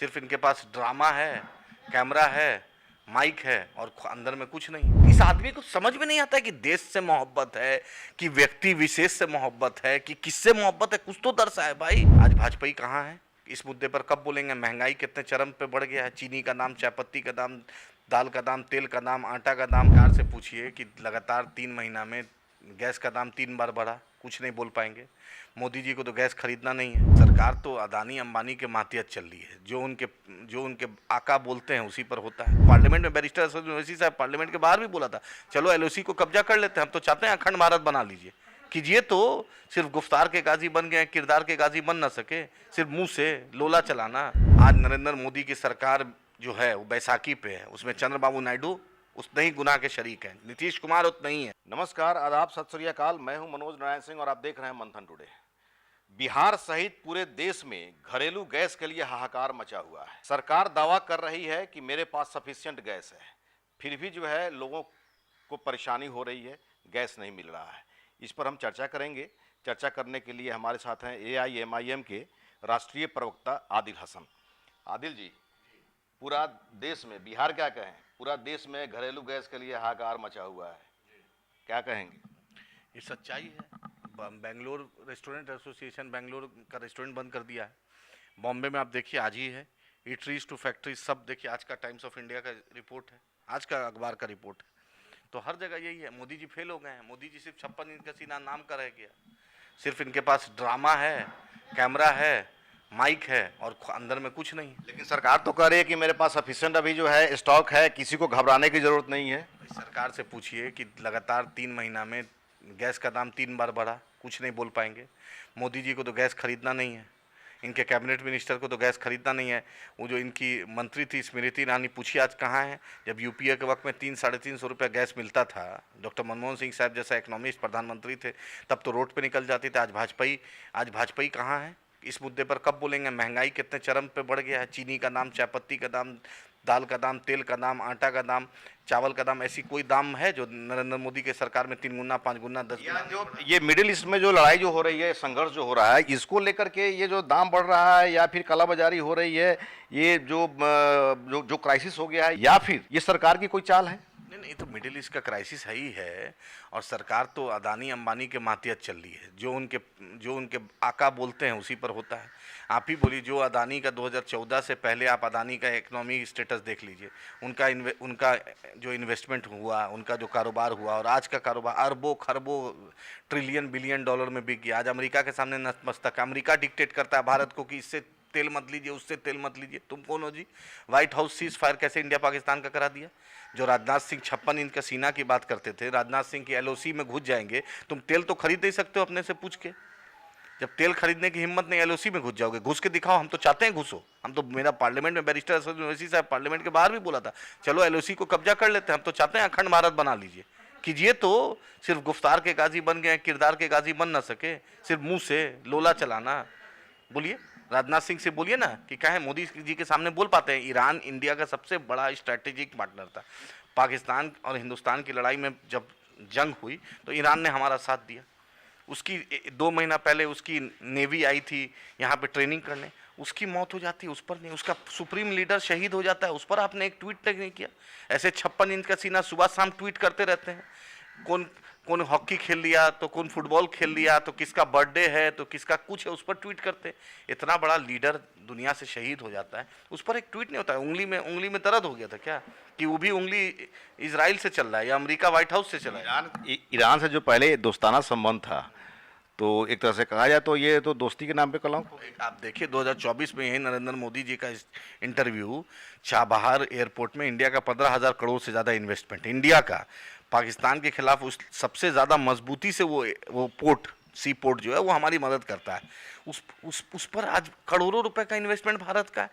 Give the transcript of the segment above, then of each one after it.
सिर्फ इनके पास ड्रामा है, कैमरा है, माइक है और अंदर में कुछ नहीं। इस आदमी को समझ में नहीं आता है कि देश से मोहब्बत है, कि व्यक्ति विशेष से मोहब्बत है, कि किससे मोहब्बत है। कुछ तो दर्शा है भाई। आज भाजपा कहाँ है? इस मुद्दे पर कब बोलेंगे? महंगाई कितने चरम पे बढ़ गया है। चीनी का दाम, चायपत्ती का दाम, दाल का दाम, तेल का दाम, आटा का दाम। कार से पूछिए कि लगातार 3 महीना में गैस का दाम 3 बार बढ़ा, कुछ नहीं बोल पाएंगे। मोदी जी को तो गैस खरीदना नहीं है। सरकार तो अदानी अंबानी के मातियत चल रही है। जो उनके आका बोलते हैं उसी पर होता है। पार्लियामेंट में बैरिस्टर असद ओवैसी साहब पार्लियामेंट के बाहर भी बोला था, चलो एलओसी को कब्जा कर लेते हैं, हम तो चाहते हैं अखंड भारत बना लीजिए। कीजिए तो। सिर्फ गुफ्तार के गाजी बन गए, किरदार के गाजी बन ना सके। सिर्फ मुंह से लोला चलाना। आज नरेंद्र मोदी की सरकार जो है वो बैसाखी पे है, उसमें चंद्रबाबू नायडू उतने ही गुनाह के शरीक हैं, नीतीश कुमार उतना ही है। नमस्कार, आदाब, सत श्री अकाल। मैं हूं मनोज नारायण सिंह और आप देख रहे हैं मंथन टुडे। बिहार सहित पूरे देश में घरेलू गैस के लिए हाहाकार मचा हुआ है। सरकार दावा कर रही है कि मेरे पास सफिशिएंट गैस है, फिर भी जो है लोगों को परेशानी हो रही है, गैस नहीं मिल रहा है। इस पर हम चर्चा करेंगे। चर्चा करने के लिए हमारे साथ हैं AIMIM के राष्ट्रीय प्रवक्ता आदिल हसन। आदिल जी, पूरा देश में, बिहार क्या कहें, पूरा देश में घरेलू गैस के लिए हाहाकार मचा हुआ है, क्या कहेंगे? ये सच्चाई है। बेंगलोर रेस्टोरेंट एसोसिएशन बेंगलोर का रेस्टोरेंट बंद कर दिया है। बॉम्बे में आप देखिए आज ही है। ईटरीज टू फैक्ट्रीज सब देखिए, आज का टाइम्स ऑफ इंडिया का रिपोर्ट है, आज का अखबार का रिपोर्ट है। तो हर जगह यही है। मोदी जी फेल हो गए हैं। मोदी जी सिर्फ 56 इंच का सीना नाम का रह गया। सिर्फ इनके पास ड्रामा है, कैमरा है, माइक है और अंदर में कुछ नहीं। लेकिन सरकार तो कह रही है कि मेरे पास सफिशिएंट अभी जो है स्टॉक है, किसी को घबराने की जरूरत नहीं है। सरकार से पूछिए कि लगातार 3 महीना में गैस का दाम 3 बार बढ़ा, कुछ नहीं बोल पाएंगे। मोदी जी को तो गैस खरीदना नहीं है, इनके कैबिनेट मिनिस्टर को तो गैस खरीदना नहीं है। वो जो इनकी मंत्री थी स्मृति ईरानी, पूछिए आज कहाँ है? जब यूपीए के वक्त में 300-350 रुपये गैस मिलता था, डॉक्टर मनमोहन सिंह साहब जैसा इकोनॉमिस्ट प्रधानमंत्री थे, तब तो रोड पे निकल जाते थे। आज भाजपा कहाँ है? इस मुद्दे पर कब बोलेंगे? महंगाई कितने चरम पे बढ़ गया है। चीनी का दाम, चायपत्ती का दाम, दाल का दाम, तेल का दाम, आटा का दाम, चावल का दाम। ऐसी कोई दाम है जो नरेंद्र मोदी के सरकार में 3 गुना, 5 गुना, 10 गुना? जो ये मिडिल ईस्ट में जो लड़ाई जो हो रही है, संघर्ष जो हो रहा है, इसको लेकर के ये जो दाम बढ़ रहा है या फिर कालाबाजारी हो रही है, ये जो क्राइसिस हो गया है, या फिर ये सरकार की कोई चाल है? नहीं, तो मिडिल ईस्ट का क्राइसिस है ही है। और सरकार तो अदानी अंबानी के मातियत चल रही है। जो उनके आका बोलते हैं उसी पर होता है। आप ही बोलिए, जो अदानी का 2014 से पहले आप अदानी का इकोनॉमी स्टेटस देख लीजिए। उनका जो इन्वेस्टमेंट हुआ, उनका जो कारोबार हुआ, और आज का कारोबार अरबों खरबों ट्रिलियन बिलियन डॉलर में बिक गया। आज अमेरिका के सामने नतमस्तक। अमेरिका डिक्टेट करता है भारत को कि इससे तेल मत लीजिए, उससे तेल मत लीजिए। तुम कौन हो जी? व्हाइट हाउस सीज फायर कैसे इंडिया पाकिस्तान का करा दिया? जो राजनाथ सिंह 56 इंच का सीना की बात करते थे, राजनाथ सिंह की LOC में घुस जाएंगे। तुम तेल तो खरीद नहीं सकते हो अपने से पूछ के। जब तेल खरीदने की हिम्मत नहीं, LOC में घुस जाओगे। घुस के दिखाओ, हम तो चाहते हैं घुसो। हम तो, मेरा पार्लियामेंट में बैरिस्टर असद ओवैसी साहब पार्लियामेंट के बाहर भी बोला था, चलो LOC को कब्जा कर लेते हैं, हम तो चाहते हैं अखंड भारत बना लीजिए। कीजिए तो। सिर्फ गुफ्तार के गाजी बन गए, किरदार के गाजी बन ना सके। सिर्फ मुंह से लोला चलाना। बोलिए, राजनाथ सिंह से बोलिए ना कि कहें मोदी जी के सामने बोल पाते हैं। ईरान इंडिया का सबसे बड़ा स्ट्रैटेजिक पार्टनर था। पाकिस्तान और हिंदुस्तान की लड़ाई में जब जंग हुई तो ईरान ने हमारा साथ दिया। उसकी 2 महीना पहले उसकी नेवी आई थी यहाँ पे ट्रेनिंग करने, उसकी मौत हो जाती है, उस पर नहीं। उसका सुप्रीम लीडर शहीद हो जाता है, उस पर आपने एक ट्वीट तक नहीं किया। ऐसे 56 इंच का सीना सुबह शाम ट्वीट करते रहते हैं। कौन हॉकी खेल लिया तो कौन फुटबॉल खेल लिया, तो किसका बर्थडे है तो किसका कुछ है, उस पर ट्वीट करते। इतना बड़ा लीडर दुनिया से शहीद हो जाता है, उस पर एक ट्वीट नहीं होता है। उंगली में दर्द हो गया था क्या? कि वो भी उंगली इजराइल से चल रहा है या अमेरिका व्हाइट हाउस से चल रहा है? ईरान से जो पहले दोस्ताना संबंध था, तो एक तरह से कहा जाए तो ये तो दोस्ती के नाम पे कलंक। आप देखिए 2024 में यही नरेंद्र मोदी जी का इंटरव्यू, चाबहार एयरपोर्ट में इंडिया का 15,000 करोड़ से ज़्यादा इन्वेस्टमेंट, इंडिया का पाकिस्तान के खिलाफ उस सबसे ज़्यादा मजबूती से वो पोर्ट, सी पोर्ट जो है वो हमारी मदद करता है। उस पर आज करोड़ों रुपए का इन्वेस्टमेंट भारत का है।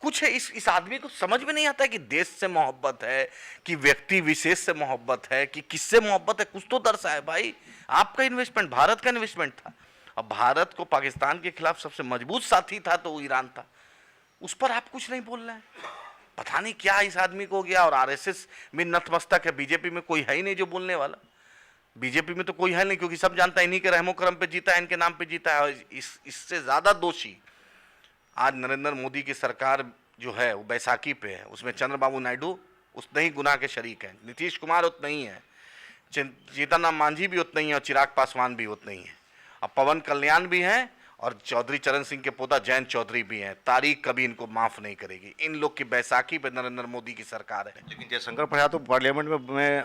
कुछ है। इस आदमी को समझ में नहीं आता है कि देश से मोहब्बत है, कि व्यक्ति विशेष से मोहब्बत है, कि किससे मोहब्बत है। कुछ तो दर्शा है भाई। आपका इन्वेस्टमेंट भारत का इन्वेस्टमेंट था। अब भारत को पाकिस्तान के खिलाफ सबसे मजबूत साथी था तो वो ईरान था। उस पर आप कुछ नहीं बोल रहे हैं। पता नहीं क्या इस आदमी को हो गया। और RSS में नतमस्तक है, बीजेपी में कोई है ही नहीं जो बोलने वाला। बीजेपी में तो कोई है नहीं, क्योंकि सब जानता है इन्हीं के रहमो करम पे जीता है, इनके नाम पे जीता है। इससे ज्यादा दोषी आज नरेंद्र मोदी की सरकार जो है वो बैसाखी पे है, उसमें चंद्रबाबू नायडू उतने ही गुनाह के शरीक हैं, नीतीश कुमार उतना ही है, जीतन राम मांझी भी उतना ही है और चिराग पासवान भी उतना ही है। अब पवन कल्याण भी हैं और चौधरी चरण सिंह के पोता जयंत चौधरी भी हैं। तारीख कभी इनको माफ नहीं करेगी। इन लोग की बैसाखी पे नरेंद्र मोदी की सरकार है। लेकिन जयशंकर प्रसाद तो पार्लियामेंट में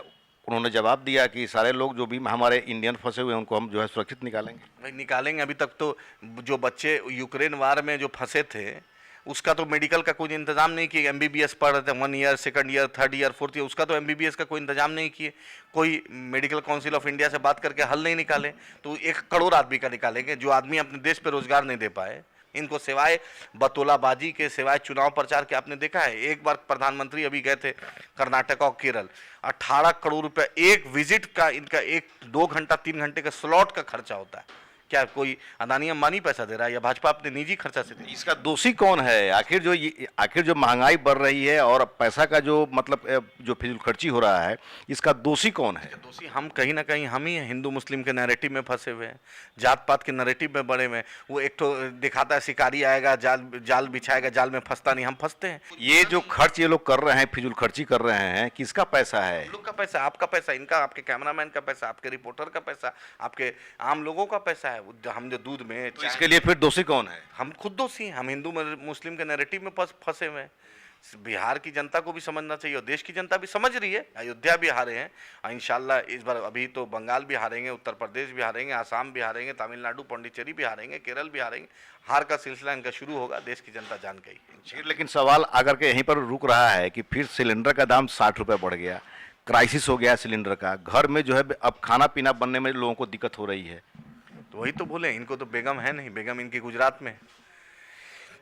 उन्होंने जवाब दिया कि सारे लोग जो भी हमारे इंडियन फंसे हुए हैं उनको हम जो है सुरक्षित निकालेंगे। भाई निकालेंगे। अभी तक तो जो बच्चे यूक्रेन वार में जो फंसे थे उसका तो मेडिकल का कोई इंतजाम नहीं किया। एमबीबीएस पढ़ रहे थे 1 year, 2nd year, 3rd year, 4th year, उसका तो एमबीबीएस का कोई इंतजाम नहीं किए। कोई मेडिकल काउंसिल ऑफ इंडिया से बात करके हल नहीं निकाले, तो 1 करोड़ आदमी का निकालेंगे जो आदमी अपने देश पे रोजगार नहीं दे पाए। इनको सिवाय बतौलाबाजी के, सिवाय चुनाव प्रचार के आपने देखा है? एक बार प्रधानमंत्री अभी गए थे कर्नाटक और केरल, 18 करोड़ रुपए एक विजिट का, इनका 1-2 घंटा 3 घंटे का स्लॉट का खर्चा होता है। क्या कोई अदानी अंबानी पैसा दे रहा है या भाजपा अपने निजी खर्चा से दे रही है? इसका दोषी कौन है? आखिर जो महंगाई बढ़ रही है और पैसा का जो मतलब जो फिजूल खर्ची हो रहा है, इसका दोषी कौन है? दोषी हम कहीं ना कहीं हम ही हैं। हिंदू मुस्लिम के नैरेटिव में फंसे हुए हैं, जात पात के नैरेटिव में बड़े हुए। वो एक तो दिखाता है शिकारी आएगा, जाल बिछाएगा, जाल में फंसता नहीं, हम फंसते हैं। ये जो खर्च ये लोग कर रहे हैं, फिजूल खर्ची कर रहे हैं, किसका पैसा है? लोग का पैसा, आपका पैसा, इनका, आपके कैमरामैन का पैसा, आपके रिपोर्टर का पैसा, आपके आम लोगों का पैसा है। हम जो दूध में, तो इसके लिए फिर दोषी कौन है? हम खुद दोषी हैं। हम हिंदू मुस्लिम के नैरेटिव में फंसे हुए हैं। बिहार की जनता को भी समझना चाहिए और देश की जनता भी समझ रही है। अयोध्या भी हारे हैं और इंशाल्लाह इस बार अभी तो बंगाल भी हारेंगे, उत्तर प्रदेश भी हारेंगे, आसाम भी हारेंगे, तमिलनाडु पौंडीचेरी भी हारेंगे, केरल भी हारेंगे। हार का सिलसिला इनका शुरू होगा, देश की जनता जान गई। फिर लेकिन सवाल आकर के यहीं पर रुक रहा है कि फिर सिलेंडर का दाम 60 रुपये बढ़ गया, क्राइसिस हो गया सिलेंडर का, घर में जो है अब खाना पीना बनने में लोगों को दिक्कत हो रही है। तो वही तो बोले, इनको तो बेगम है नहीं, बेगम इनकी गुजरात में।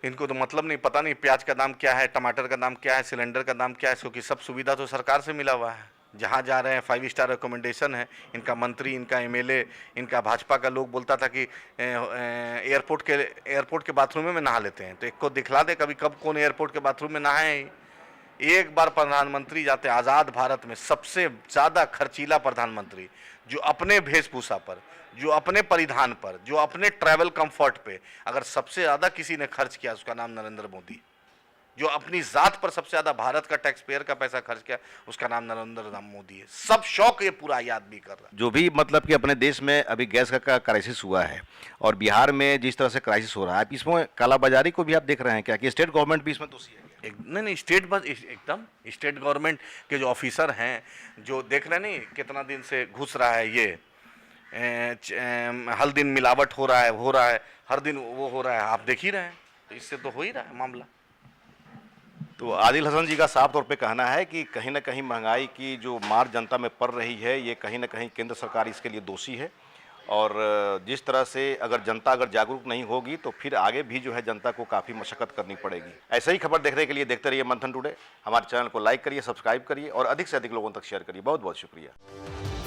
इनको तो मतलब नहीं, पता नहीं प्याज का दाम क्या है, टमाटर का दाम क्या है, सिलेंडर का दाम क्या है, क्योंकि सब सुविधा तो सरकार से मिला हुआ है। जहाँ जा रहे हैं 5 स्टार रिकमेंडेशन है। इनका मंत्री, इनका एमएलए, इनका भाजपा का लोग बोलता था कि एयरपोर्ट के बाथरूम में नहा लेते हैं। तो एक को दिखला दे कभी कब कौन एयरपोर्ट के बाथरूम में नहाए। एक बार प्रधानमंत्री जाते आज़ाद भारत में, सबसे ज़्यादा खर्चीला प्रधानमंत्री, जो अपने वेशभूषा पर, जो अपने परिधान पर, जो अपने ट्रैवल कंफर्ट पे अगर सबसे ज़्यादा किसी ने खर्च किया उसका नाम नरेंद्र मोदी। जो अपनी ज़ात पर सबसे ज़्यादा भारत का टैक्स पेयर का पैसा खर्च किया उसका नाम नरेंद्र मोदी है। सब शौक ये पूरा याद भी कर रहा है। जो भी मतलब कि अपने देश में अभी गैस का क्राइसिस हुआ है और बिहार में जिस तरह से क्राइसिस हो रहा है, इसमें कालाबाजारी को भी आप देख रहे हैं क्या कि स्टेट गवर्नमेंट भी इसमें दोषी है? नहीं, स्टेट बस एकदम स्टेट गवर्नमेंट के जो ऑफिसर हैं, जो देख रहे नहीं कितना दिन से घुस रहा है ये, हर दिन मिलावट हो रहा है, हर दिन वो हो रहा है, आप देख ही रहे हैं। तो इससे तो हो ही रहा है मामला। तो आदिल हसन जी का साफ तौर पे कहना है कि कहीं ना कहीं महंगाई की जो मार जनता में पड़ रही है, ये कहीं ना कहीं केंद्र सरकार इसके लिए दोषी है। और जिस तरह से अगर जनता जागरूक नहीं होगी तो फिर आगे भी जो है जनता को काफ़ी मशक्कत करनी पड़ेगी। ऐसे ही खबर देखने के लिए देखते रहिए मंथन टुडे। हमारे चैनल को लाइक करिए, सब्सक्राइब करिए और अधिक से अधिक लोगों तक शेयर करिए। बहुत बहुत शुक्रिया।